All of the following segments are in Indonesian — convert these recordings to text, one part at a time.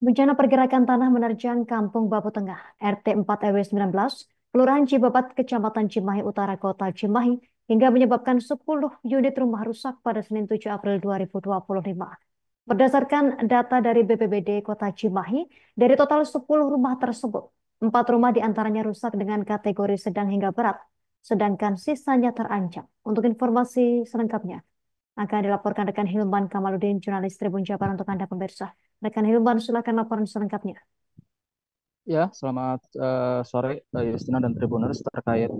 Bencana pergerakan tanah menerjang Kampung Babu Tengah, RT 4 RW 19, Kelurahan Cibabat, Kecamatan Cimahi Utara, Kota Cimahi, hingga menyebabkan 10 unit rumah rusak pada Senin 7 April 2025. Berdasarkan data dari BPBD Kota Cimahi, dari total 10 rumah tersebut, 4 rumah diantaranya rusak dengan kategori sedang hingga berat, sedangkan sisanya terancam. Untuk informasi selengkapnya, akan dilaporkan rekan Hilman Kamaludin, jurnalis Tribun Jabar untuk Anda pemirsa. Rekan Hilman, silakan laporan selengkapnya. Ya, selamat sore Justina dan Tribuners terkait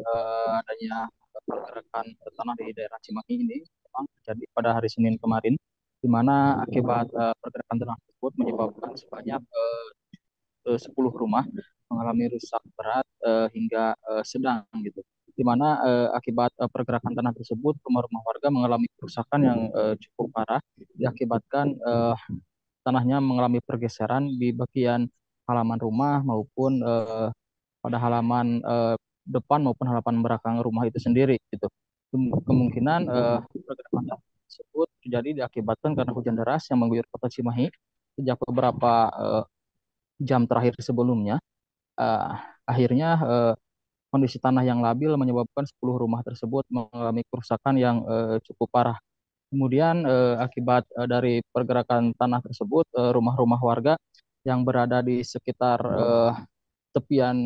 adanya pergerakan tanah di daerah Cimahi ini memang terjadi pada hari Senin kemarin, di mana akibat pergerakan tanah tersebut menyebabkan sebanyak 10 rumah mengalami rusak berat hingga sedang gitu. Di mana akibat pergerakan tanah tersebut rumah-rumah warga mengalami kerusakan yang cukup parah diakibatkan tanahnya mengalami pergeseran di bagian halaman rumah maupun pada halaman depan maupun halaman belakang rumah itu sendiri gitu. Kemungkinan pergerakan tersebut terjadi diakibatkan karena hujan deras yang mengguyur kota Cimahi sejak beberapa jam terakhir sebelumnya. Eh, Akhirnya kondisi tanah yang labil menyebabkan 10 rumah tersebut mengalami kerusakan yang cukup parah. Kemudian akibat dari pergerakan tanah tersebut, rumah-rumah warga yang berada di sekitar tepian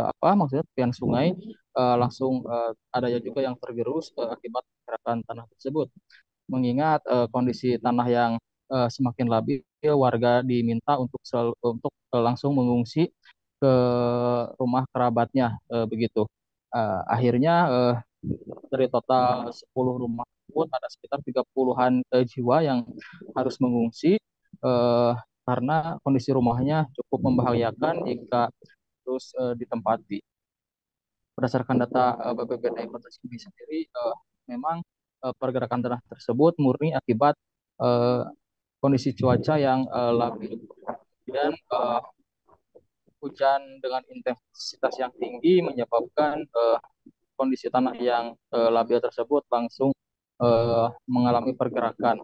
apa maksudnya tepian sungai langsung ada juga yang tergerus akibat pergerakan tanah tersebut. Mengingat kondisi tanah yang semakin labil, warga diminta untuk langsung mengungsi ke rumah kerabatnya begitu. Akhirnya dari total 10 rumah tersebut ada sekitar 30-an jiwa yang harus mengungsi eh, karena kondisi rumahnya cukup membahayakan jika terus ditempati. Berdasarkan data BPBD Kota Cimahi sendiri, memang pergerakan tanah tersebut murni akibat eh, kondisi cuaca yang labil. Dan hujan dengan intensitas yang tinggi menyebabkan kondisi tanah yang labil tersebut langsung mengalami pergerakan.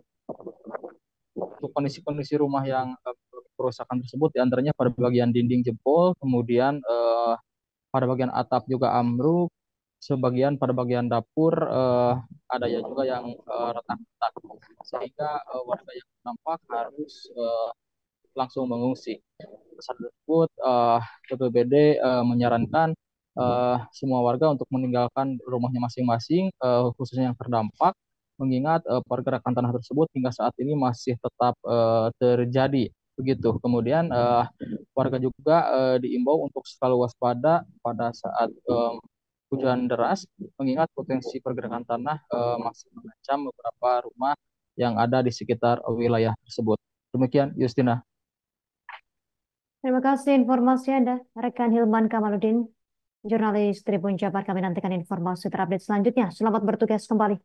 Untuk kondisi-kondisi rumah yang kerusakan tersebut diantaranya pada bagian dinding jebol, kemudian pada bagian atap juga ambruk, sebagian pada bagian dapur ada ya juga yang retak-retak, sehingga warga yang terdampak harus langsung mengungsi. Saat tersebut, BPBD menyarankan semua warga untuk meninggalkan rumahnya masing-masing, khususnya yang terdampak, mengingat pergerakan tanah tersebut hingga saat ini masih tetap terjadi. Begitu. Kemudian warga juga diimbau untuk selalu waspada pada saat hujan deras, mengingat potensi pergerakan tanah masih mengancam beberapa rumah yang ada di sekitar wilayah tersebut. Demikian, Justina. Terima kasih informasi Anda, rekan Hilman Kamaludin, jurnalis Tribun Jabar. Kami nantikan informasi terupdate selanjutnya. Selamat bertugas kembali.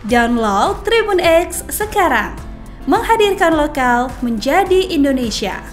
Download Tribun X sekarang, menghadirkan lokal menjadi Indonesia.